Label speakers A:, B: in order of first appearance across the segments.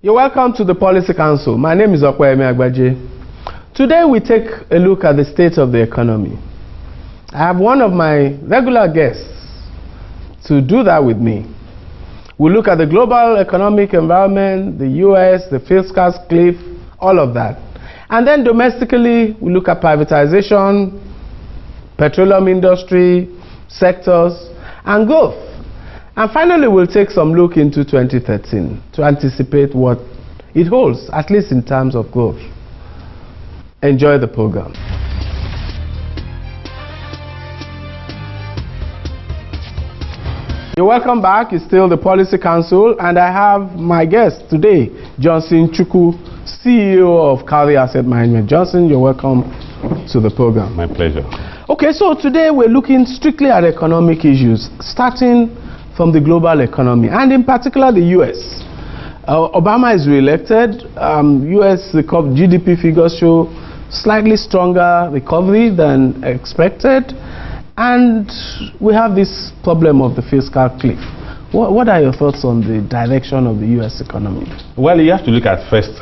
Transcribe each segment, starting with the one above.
A: You're welcome to the Policy Council. My name is Okwayemi Agbaje. Today we take a look at the state of the economy. I have one of my regular guests to do that with me. We'll look at the global economic environment, the US, the fiscal cliff, all of that. And then domestically, we look at privatization, petroleum industry, sectors, and growth. And finally, we'll take some look into 2013 to anticipate what it holds, at least in terms of growth. Enjoy the program. You're welcome back. It's still the Policy Council, and I have my guest today, Johnson Chukwu, CEO of Cowry Asset Management. Johnson, you're welcome to the program.
B: My pleasure.
A: Okay, so today we're looking strictly at economic issues, starting from the global economy, and in particular the US. Obama is re-elected. US GDP figures show slightly stronger recovery than expected, and we have this problem of the fiscal cliff. What are your thoughts on the direction of the US economy?
B: Well, you have to look at first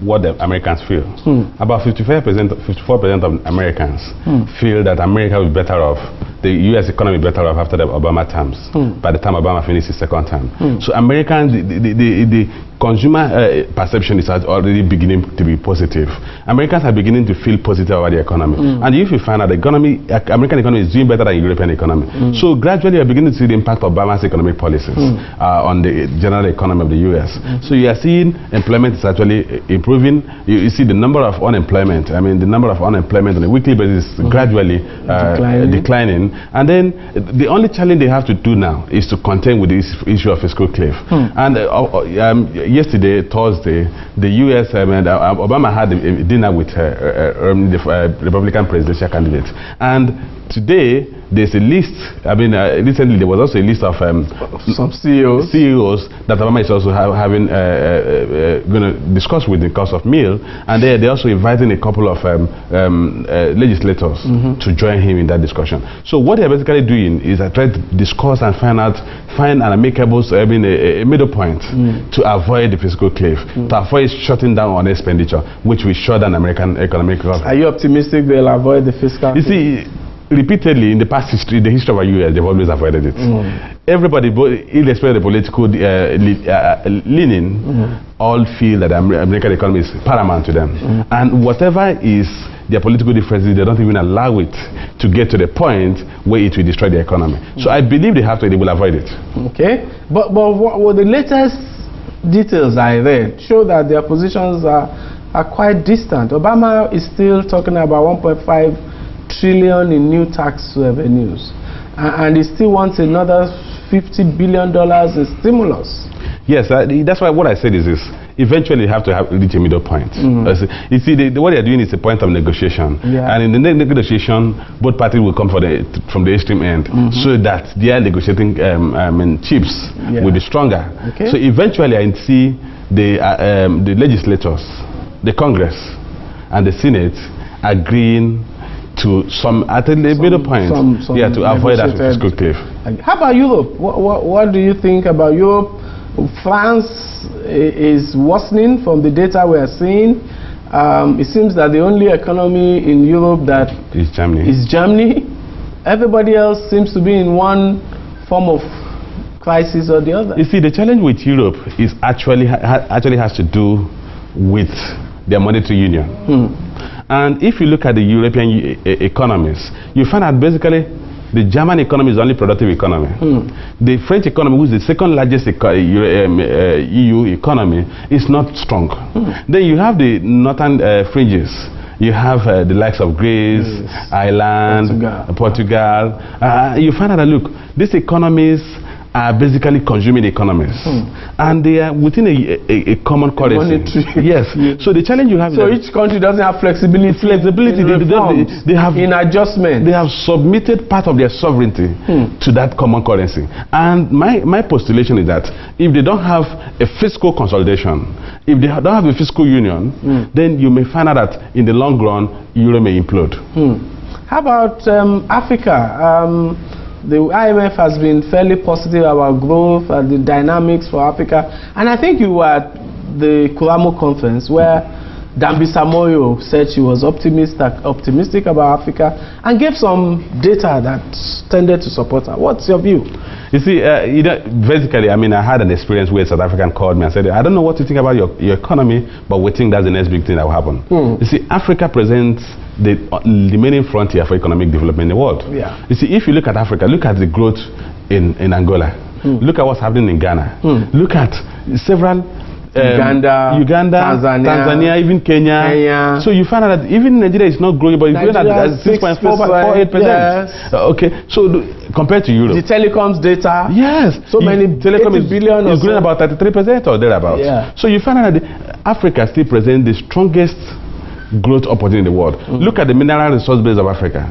B: what the Americans feel. About 54% of Americans feel that America will be better off, the US economy better off after the Obama terms, by the time Obama finished his second term. So Americans, the consumer perception is already beginning to be positive. Americans are beginning to feel positive about the economy. And if you find out the American economy is doing better than the European economy. So gradually you're beginning to see the impact of Obama's economic policies on the general economy of the US. So you are seeing employment is actually improving. You see the number of unemployment, the number of unemployment on a weekly basis is gradually declining. And then the only challenge they have to do now is to contend with this issue of fiscal cliff. And yesterday, Thursday, the US, Obama had a dinner with the Republican presidential candidate. And today, there's a list. Recently there was also a list of
A: some CEOs
B: that Obama is also having going to discuss with the cost of meal, and they're also inviting a couple of legislators to join him in that discussion. So what they're basically doing is trying to discuss and find an amicable, a middle point to avoid the fiscal cliff, to avoid shutting down on expenditure, which will shut down American economic growth.
A: Are you optimistic they'll avoid the fiscal cliff?
B: You see, repeatedly in the past history, the history of our US, they've always avoided it. Everybody, irrespective of the political leaning, all feel that the American economy is paramount to them. And whatever is their political differences, they don't even allow it to get to the point where it will destroy the economy. So I believe they will avoid it. Okay,
A: but what the latest details I read show that their positions are quite distant. Obama is still talking about 1.5 trillion in new tax revenues, and he still wants another $50 billion in stimulus.
B: Yes, that's why what I said is this: eventually you have to reach a middle point. You see, what they're doing is a point of negotiation, and in the negotiation, both parties will come from the extreme end, so that their negotiating chips will be stronger. So eventually, I see the legislators, the Congress, and the Senate agreeing to at a middle point, to avoid that fiscal cliff.
A: How about Europe? What do you think about Europe? France is worsening from the data we are seeing. It seems that the only economy in Europe that
B: is Germany.
A: Everybody else seems to be in one form of crisis or the other.
B: You see, the challenge with Europe is actually has to do with their monetary union. And if you look at the European economies, you find out basically the German economy is the only productive economy. The French economy, which is the second largest EU economy, is not strong. Then you have the northern fringes. You have the likes of Greece, Ireland, Portugal. You find out that, look, these economies are basically consuming economies, and they are within a common currency. So the challenge you have.
A: So each country doesn't have flexibility. They have in adjustment.
B: They have submitted part of their sovereignty to that common currency. And my postulation is that if they don't have a fiscal consolidation, if they don't have a fiscal union, then you may find out that in the long run, Euro may implode.
A: How about Africa? The IMF has been fairly positive about growth and the dynamics for Africa, and I think you were the Kuramo conference where Dambisa Moyo said she was optimistic about Africa and gave some data that tended to support her. What's your view?
B: You see, basically, I mean, I had an experience where a South African called me and said, I don't know what to think about your economy, but we think that's the next big thing that will happen. You see, Africa presents the remaining frontier for economic development in the world.
A: Yeah.
B: You see, if you look at Africa, look at the growth in Angola. Look at what's happening in Ghana. Look at several Uganda, Tanzania, even Kenya. So you find out that even Nigeria is not growing, but it's growing at 6.48%.
A: Yes.
B: Okay, so compared to Europe,
A: the telecoms data.
B: Yes,
A: so many telecom is
B: growing about 33% or thereabouts.
A: Yeah.
B: So you find out that Africa still presents the strongest growth opportunity in the world. Look at the mineral resource base of Africa.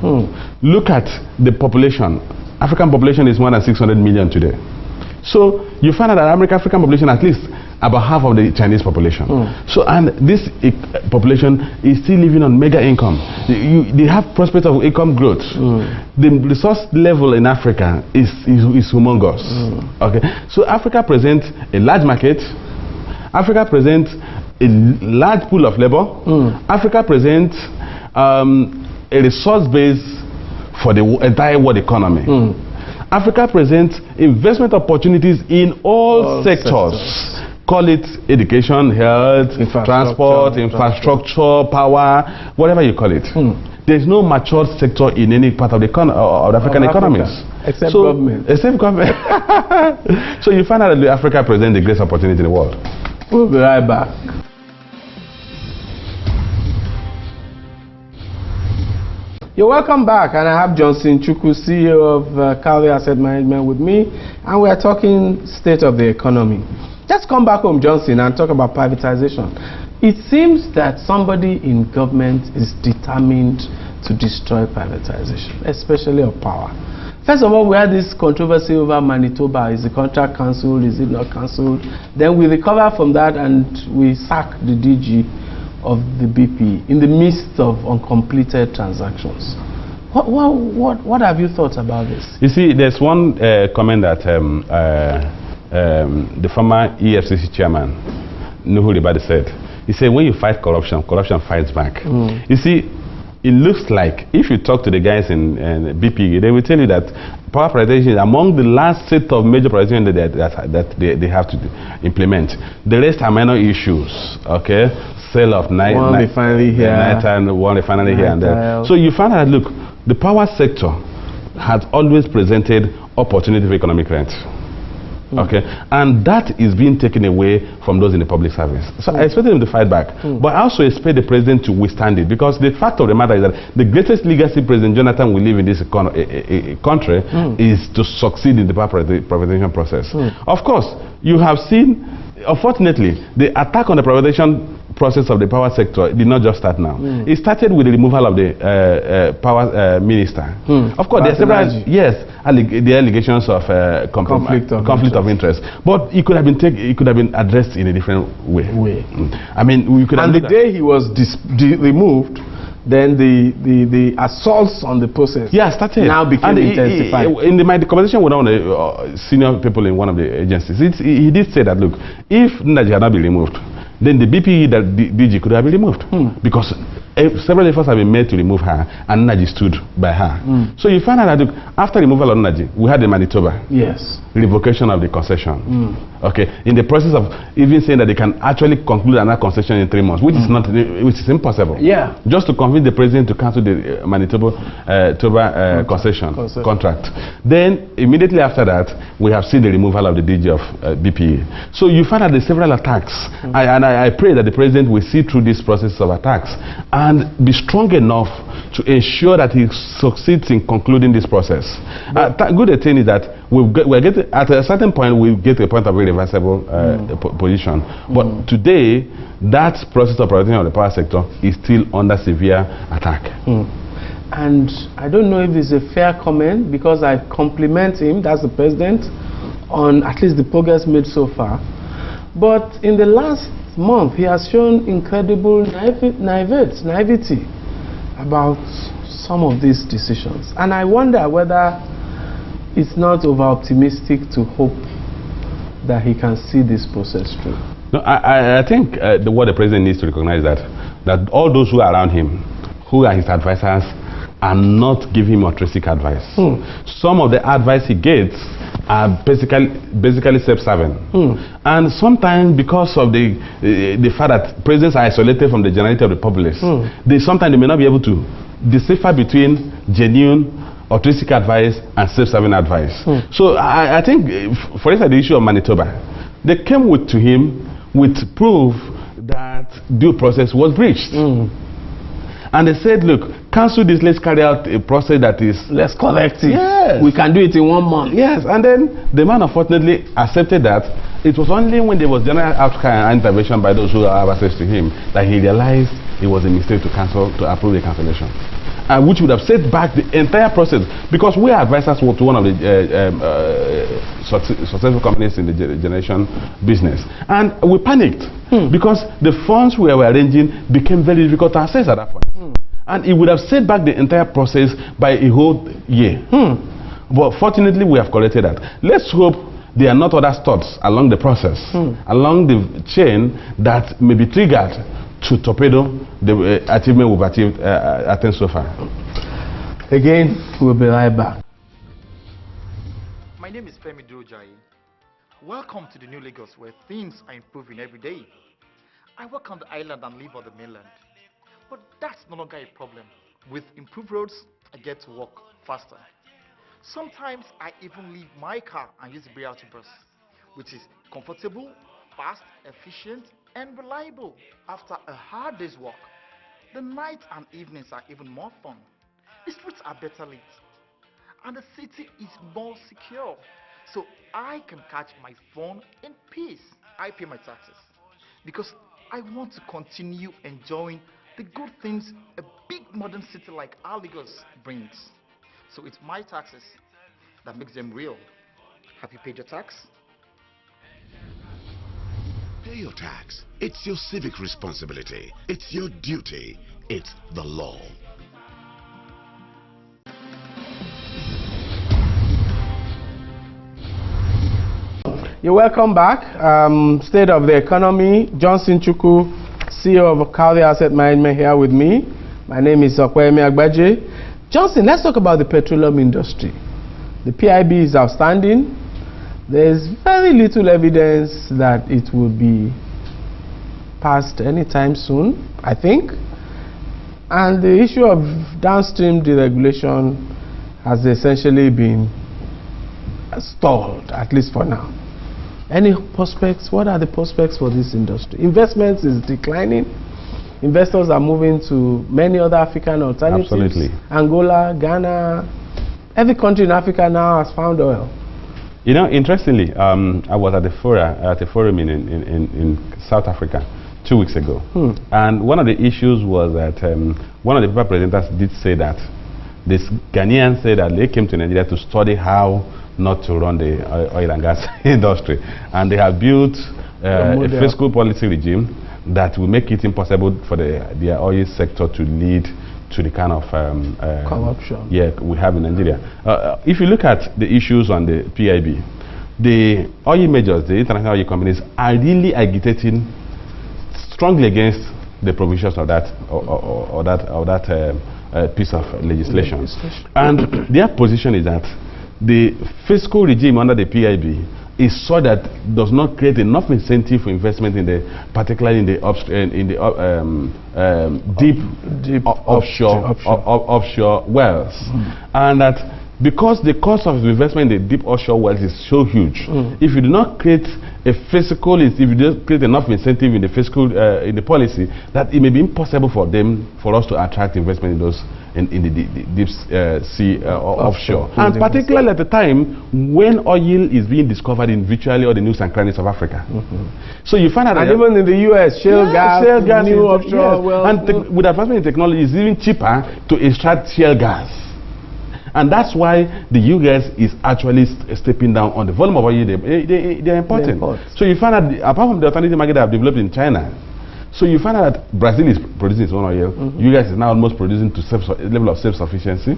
B: Look at the population. African population is more than 600 million today. So you find out that African population at least about half of the Chinese population. So, and this population is still living on mega income. They have prospects of income growth. The resource level in Africa is humongous. Okay, so Africa presents a large market. Africa presents a large pool of labor. Africa presents a resource base for the entire world economy. Africa presents investment opportunities in all sectors. Call it education, health, transport, infrastructure, power, whatever you call it. There's no mature sector in any part of the African economies.
A: Except government.
B: Except government. So you find out that Africa presents the greatest opportunity in the world.
A: We'll be right back. You're welcome back, and I have Johnson Chukwu, CEO of Cowley Asset Management with me, and we are talking state of the economy. Let's come back home, Johnson, and talk about privatization. It seems that somebody in government is determined to destroy privatization, especially of power. First of all, we had this controversy over Manitoba. Is the contract cancelled? Is it not cancelled? Then we recover from that and we sack the DG of the BP in the midst of uncompleted transactions. What have you thought about this?
B: You see, there's one comment that the former EFCC chairman, Nuhu Ribadu, said. He said, when you fight corruption, corruption fights back. You see, it looks like, if you talk to the guys in BP, they will tell you that power privatization is among the last set of major privatization that they have to implement. The rest are minor issues, okay? Sale of one refinery here and there. So you find out, look, the power sector has always presented opportunity for economic rent. Okay, and that is being taken away from those in the public service. So I expect them to fight back, but I also expect the president to withstand it, because the fact of the matter is that the greatest legacy President Jonathan will leave in this country is to succeed in the power privatization process. Of course, you have seen, unfortunately, the attack on the privatization process of the power sector did not just start now. It started with the removal of the power minister. Of course, there are several the allegations of conflict of interest, but it could have been addressed in a different way. I mean, we could.
A: And the day he was removed, then the assaults on the process
B: started.
A: Now became intensified.
B: In the conversation with one of the senior people in one of the agencies, he did say that, look, if Nnaji had not been removed, then the BP that DG could have been removed, because several efforts have been made to remove her, and Nnaji stood by her. So you find out that, look, after removal of Nnaji, we had the Manitoba revocation of the concession. Okay, in the process of even saying that they can actually conclude another concession in 3 months, which is impossible. Just to convince the president to cancel the Manitoba concession contract. Then immediately after that, we have seen the removal of the DG of BPE. So you find out the several attacks, I pray that the president will see through this process of attacks and be strong enough to ensure that he succeeds in concluding this process. Good thing is that we're getting, at a certain point, we'll get to a point of irreversible position. But today, that process of privatization of the power sector is still under severe attack.
A: And I don't know if it's a fair comment, because I compliment him, that's the president, on at least the progress made so far. But in the last month, he has shown incredible naivety about some of these decisions. And I wonder whether it's not over-optimistic to hope that he can see this process through.
B: No, I think what the president needs to recognize that all those who are around him, who are his advisors, are not giving him altruistic advice. Some of the advice he gets are basically self-serving. And sometimes because of the fact that presidents are isolated from the generality of the populace, sometimes they may not be able to decipher between genuine altruistic advice and self-serving advice. So I think, for instance, the issue of Manitoba, they came to him with proof that due process was breached. And they said, look, cancel this, let's carry out a process that is
A: less collective.
B: Yes.
A: We can do it in 1 month.
B: Yes, and then the man unfortunately accepted that. It was only when there was general outcry and intervention by those who have access to him that he realized it was a mistake to approve the cancellation. Which would have set back the entire process, because we are advisors to one of the successful companies in the generation business, and we panicked because the funds we were arranging became very difficult to access at that point, and it would have set back the entire process by a whole year. But fortunately, we have corrected that. Let's hope there are not other stops along the process, along the chain, that may be triggered to torpedo the achievement we've attained so far.
A: Again, we'll be right back.
C: My name is Femi Durojai. Welcome to the New Lagos, where things are improving every day. I work on the island and live on the mainland. But that's no longer a problem. With improved roads, I get to work faster. Sometimes I even leave my car and use the BRT bus, which is comfortable, fast, efficient, and reliable. After a hard day's work, the nights and evenings are even more fun. The streets are better lit, and the city is more secure, so I can catch my phone in peace. I pay my taxes because I want to continue enjoying the good things a big modern city like our Lagos brings. So it's my taxes that makes them real. Have you paid your tax?
D: Pay your tax. It's your civic responsibility. It's your duty. It's the law.
A: You're welcome back. State of the Economy. Johnson Chukwu, CEO of Cowley Asset Management, here with me. My name is Okweyemi Agbaje. Johnson, let's talk about the petroleum industry. The PIB is outstanding. There's very little evidence that it will be passed anytime soon, I think. And the issue of downstream deregulation has essentially been stalled, at least for now. Any prospects? What are the prospects for this industry? Investments is declining. Investors are moving to many other African alternatives.
B: Absolutely.
A: Angola, Ghana, every country in Africa now has found oil.
B: You know, interestingly, I was at a forum in South Africa 2 weeks ago. And one of the issues was that one of the paper presenters did say that this Ghanaian said that they came to Nigeria to study how not to run the oil and gas industry. And they have built a fiscal policy regime that will make it impossible for the oil sector to lead to the kind of
A: corruption
B: we have in Nigeria. If you look at the issues on the PIB, the oil majors, the international oil companies, are really agitating strongly against the provisions of that piece of legislation. And their position is that the fiscal regime under the PIB is so that does not create enough incentive for investment in the, particularly in the deep offshore wells, and that because the cost of investment in the deep offshore wells is so huge, if you do not create a fiscal, if you don't create enough incentive in the fiscal in the policy, that it may be impossible for us to attract investment in those in the deep sea offshore, and particularly at the time when oil is being discovered in virtually all the nooks and crannies of Africa. So you find out, and
A: even in the US, shale gas, new offshore wells,
B: and with advancement in technology, it's even cheaper to extract shale gas. And that's why the US is actually stepping down on the volume of oil they're importing. So you find out, apart from the alternative market that have developed in China, so you find out that Brazil is producing its own oil. US is now almost producing to level of self-sufficiency.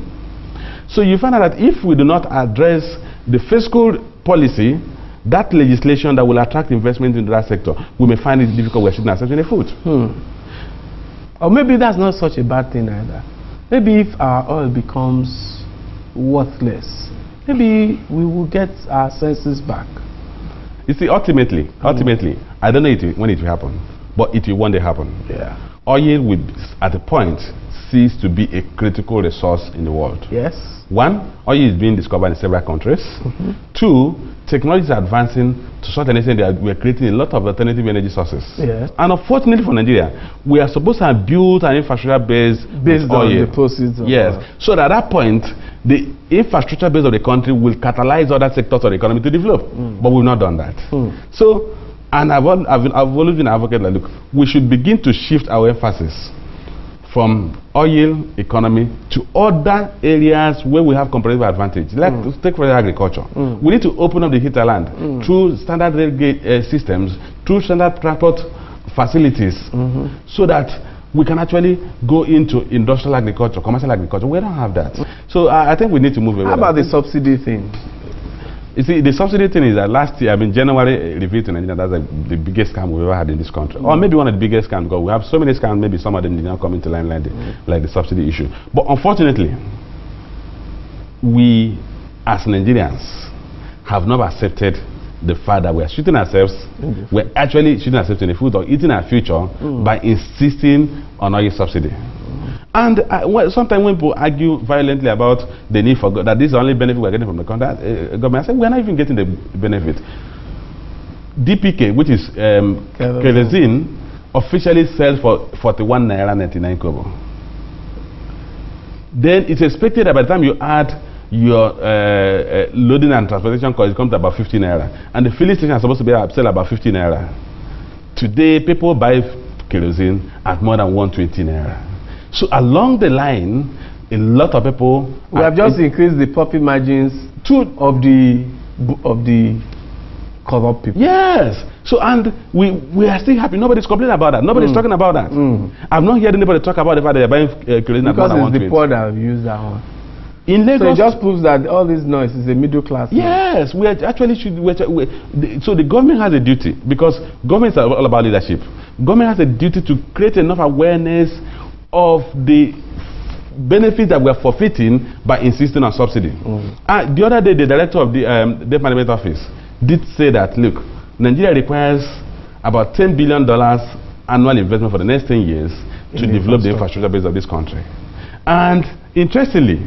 B: So you find out that if we do not address the fiscal policy that legislation that will attract investment into that sector, we may find it difficult. We're shooting ourselves in the foot.
A: Or maybe that's not such a bad thing either. Maybe if our oil becomes worthless, maybe we will get our senses back.
B: You see, ultimately, I don't know when it will happen, but it will one day happen.
A: Yeah.
B: Oil will, at a point, cease to be a critical resource in the world.
A: Yes.
B: One, oil is being discovered in several countries. Two, technology is advancing to such an extent that we are creating a lot of alternative energy sources.
A: Yes.
B: And unfortunately for Nigeria, we are supposed to have built an infrastructure based
A: on
B: oil.
A: the proceeds of
B: yes.
A: oil.
B: So that at that point, the infrastructure base of the country will catalyze other sectors of the economy to develop. But we've not done that. So, and I've always been an advocate that, look, we should begin to shift our emphasis from oil economy to other areas where we have competitive advantage. Like take for agriculture. We need to open up the hinterland through standard rail gauge systems, through standard transport facilities, so that we can actually go into industrial agriculture, commercial agriculture. We don't have that. So I think we need to move away.
A: How about the subsidy thing?
B: You see, the subsidy thing is that last year, January revealed to Nigeria that's the biggest scam we've ever had in this country. Or maybe one of the biggest scams, because we have so many scams, maybe some of them did not come into line like the subsidy issue. But unfortunately, we as Nigerians have not accepted the fact that we are shooting ourselves, we're actually shooting ourselves in the foot or eating our future by insisting on oil subsidy. And sometimes when people argue violently about the need for that this is the only benefit we're getting from the government, I say we're not even getting the benefit. DPK, which is kerosene, officially sells for 41 naira 99 kobo. Then it's expected that by the time you add your loading and transportation cost, it comes to about 50 naira. And the filling station is supposed to be sell about 50 naira. Today, people buy kerosene at more than 120 naira. So along the line, a lot of people
A: we have just increased the profit margins of the corrupt people.
B: Yes. So and we are still happy. Nobody's complaining about that. Nobody's talking about that. I've not heard anybody talk about the fact that they're buying kerosene at more than 120.
A: Because it's the poor that have used that one.
B: In Lagos,
A: so it just proves that all this noise is a middle class.
B: Yes, we are actually so the government has a duty, because government is all about leadership. Government has a duty to create enough awareness of the benefits that we are forfeiting by insisting on subsidy. The other day, the director of the Debt Management Office did say that, look, Nigeria requires about $10 billion annual investment for the next 10 years to develop the infrastructure base of this country. And interestingly,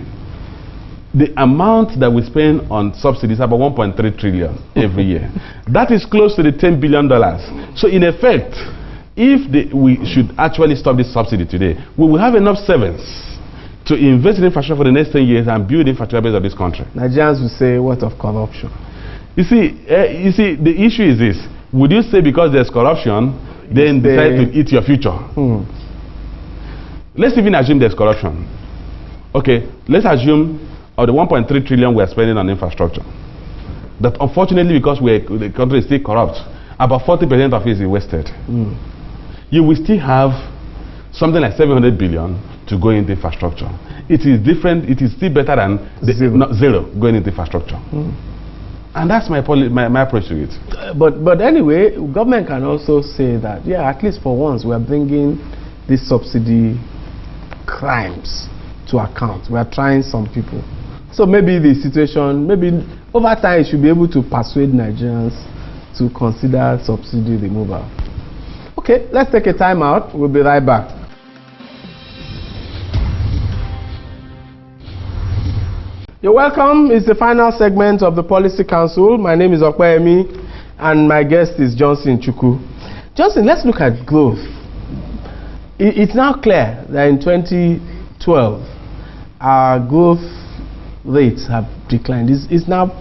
B: the amount that we spend on subsidies is about 1.3 trillion every year. That is close to the $10 billion. So in effect, if we should actually stop this subsidy today, we will have enough savings to invest in infrastructure for the next 10 years and build the infrastructure base of this country.
A: Nigerians will say, what of corruption?
B: You see, the issue is this. Would you say because there's corruption, then decide to eat your future? Let's even assume there's corruption. Okay, let's assume of the 1.3 trillion we are spending on infrastructure, that unfortunately, because the country is still corrupt, about 40% of it is wasted. You will still have something like 700 billion to go into infrastructure. It is different. It is still better than zero going into infrastructure. And that's my approach to it.
A: But anyway, government can also say that, yeah, at least for once, we are bringing these subsidy crimes to account. We are trying some people. So maybe the situation, maybe over time, you should be able to persuade Nigerians to consider subsidy removal. Okay, let's take a time out. We'll be right back. You're welcome. It's the final segment of the Policy Council. My name is Okweyemi, and my guest is Johnson Chukwu. Johnson, let's look at growth. It's now clear that in 2012, our growth rates have declined. It's now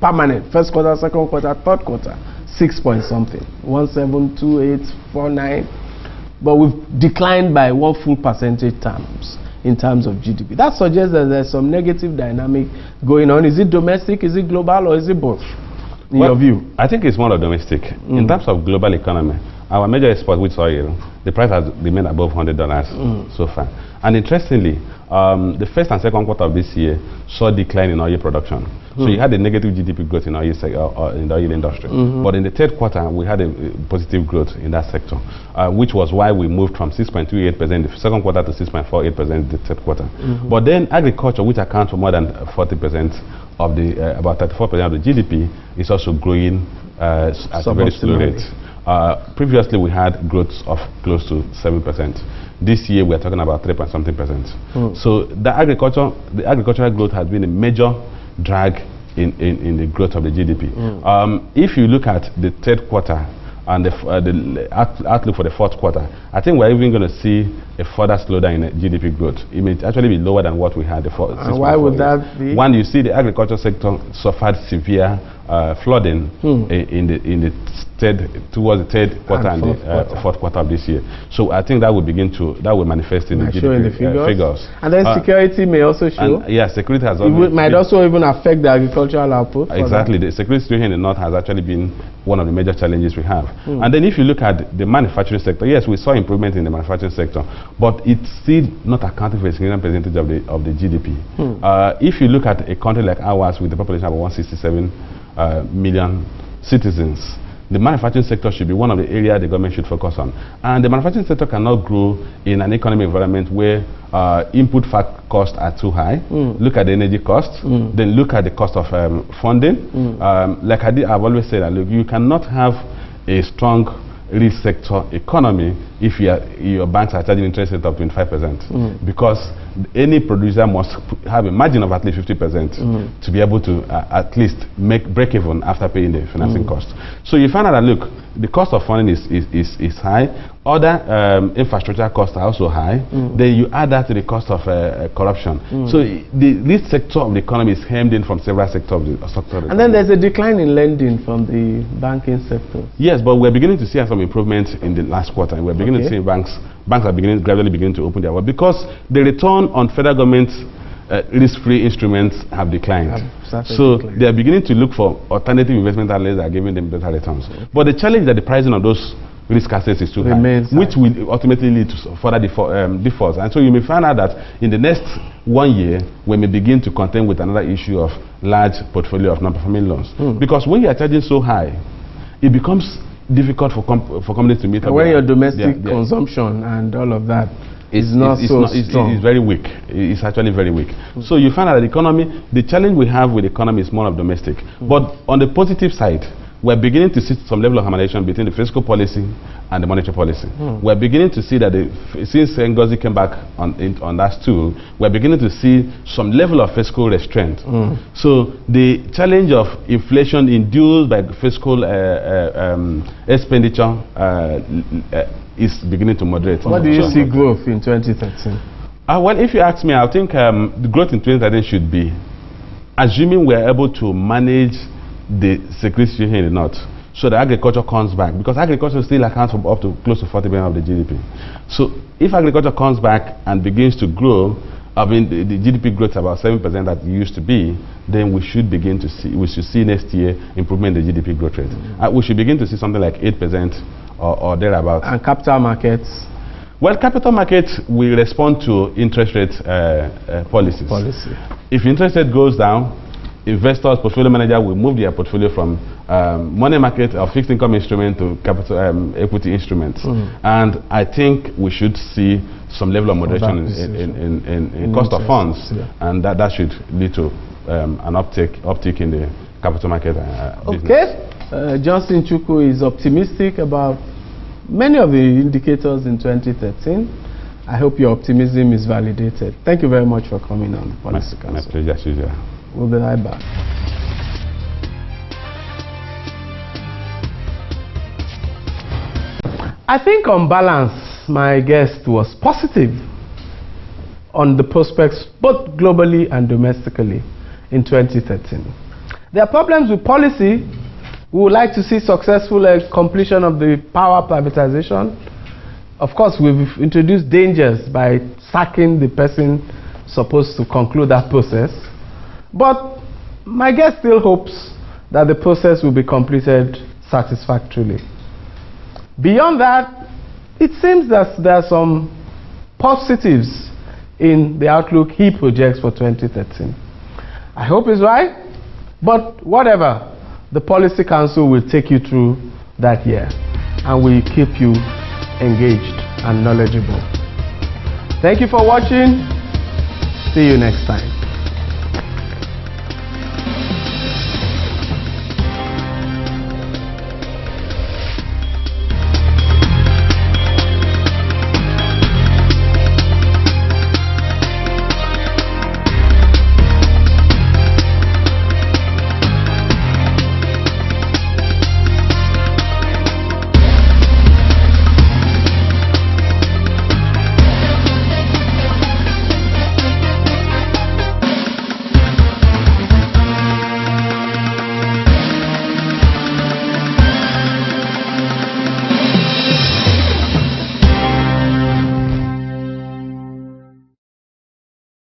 A: permanent. First quarter, second quarter, third quarter. 6 point something, 172849, but we've declined by 1 full percentage terms in terms of GDP. That suggests that there's some negative dynamic going on. Is it domestic, is it global, or is it both, in your view?
B: I think it's more of domestic. In terms of global economy, our major export, which is oil, the price has remained above $100 so far. And interestingly, the first and second quarter of this year saw a decline in oil production. So you had a negative GDP growth in, in the oil industry. But in the third quarter, we had a positive growth in that sector, which was why we moved from 6.28% in the second quarter to 6.48% in the third quarter. But then agriculture, which accounts for more than 40% of the, about 34% of the GDP, is also growing at a very slow rate. Previously, we had growth of close to 7%. This year, we are talking about 3.something%. So the agricultural growth has been a major drag in the growth of the GDP. If you look at the third quarter and the outlook for the fourth quarter, I think we're even going to see a further slowdown in GDP growth. It may actually be lower than what we had before.
A: And why would that be?
B: One, you see the agriculture sector suffered severe flooding towards the third quarter and the fourth quarter of this year. So I think that will manifest in the GDP figures.
A: And then security may also show.
B: Yeah, security has
A: might also even affect the agricultural output.
B: Exactly, the security situation in the north has actually been one of the major challenges we have. And then if you look at the manufacturing sector, yes, we saw improvement in the manufacturing sector, but it's still not accounting for a significant percentage of the GDP. If you look at a country like ours with a population of 167 million citizens, the manufacturing sector should be one of the areas the government should focus on. And the manufacturing sector cannot grow in an economic environment where input costs are too high. Look at the energy costs, then look at the cost of funding. Like I've always said, look, you cannot have a strong real sector economy if your banks are charging interest rate of 25%, because any producer must have a margin of at least 50% to be able to at least break even after paying the financing cost. So you find out that, look, the cost of funding is high. Other infrastructure costs are also high. Then you add that to the cost of corruption. So this sector of the economy is hemmed in from several sectors of the economy.
A: And then there's a decline in lending from the banking sector.
B: Yes, but we're beginning to see some improvement in the last quarter. We're beginning to see banks are gradually beginning to open their work, because the return on federal government risk-free instruments have declined. So they are beginning to look for alternative investment outlets that are giving them better returns. But the challenge is that the pricing of those risk assets is too high, which will ultimately lead to further defaults. And so you may find out that in the next 1 year, we may begin to contend with another issue of large portfolio of non-performing loans. Because when you are charging so high, it becomes difficult for companies to meet up.
A: When your domestic consumption and all of that is not so strong.
B: It's very weak. It's actually very weak. So you find out that the economy, the challenge we have with the economy is more of domestic. But on the positive side, we're beginning to see some level of harmonization between the fiscal policy and the monetary policy. We're beginning to see that since Ngozi came back on that stool, we're beginning to see some level of fiscal restraint. So the challenge of inflation induced by fiscal expenditure is beginning to moderate.
A: What do you see growth in 2013?
B: Well, if you ask me, I think the growth in 2013 should be, assuming we're able to manage the security situation in the north, so the agriculture comes back, because agriculture still accounts for up to close to 40% of the GDP. So if agriculture comes back and begins to grow, I mean the GDP growth about 7% that it used to be, then we should see next year improvement in the GDP growth rate. We should begin to see something like 8% or thereabouts.
A: And capital markets?
B: Well, capital markets will respond to interest rate policies. If interest rate goes down, investors, portfolio manager will move their portfolio from money market or fixed income instrument to capital equity instruments. And I think we should see some level of moderation in cost of funds, and that should lead to an uptick in the capital market business.
A: Johnson Chukwu is optimistic about many of the indicators in 2013. I hope your optimism is validated. Thank you very much for coming on Policy Council.
B: My pleasure, as usual.
A: We'll be right back. I think on balance, my guest was positive on the prospects both globally and domestically in 2013. There are problems with policy. We would like to see successful completion of the power privatization. Of course, we've introduced dangers by sacking the person supposed to conclude that process. But my guest still hopes that the process will be completed satisfactorily. Beyond that, it seems that there are some positives in the outlook he projects for 2013. I hope it's right, but whatever, the Policy Council will take you through that year and will keep you engaged and knowledgeable. Thank you for watching. See you next time.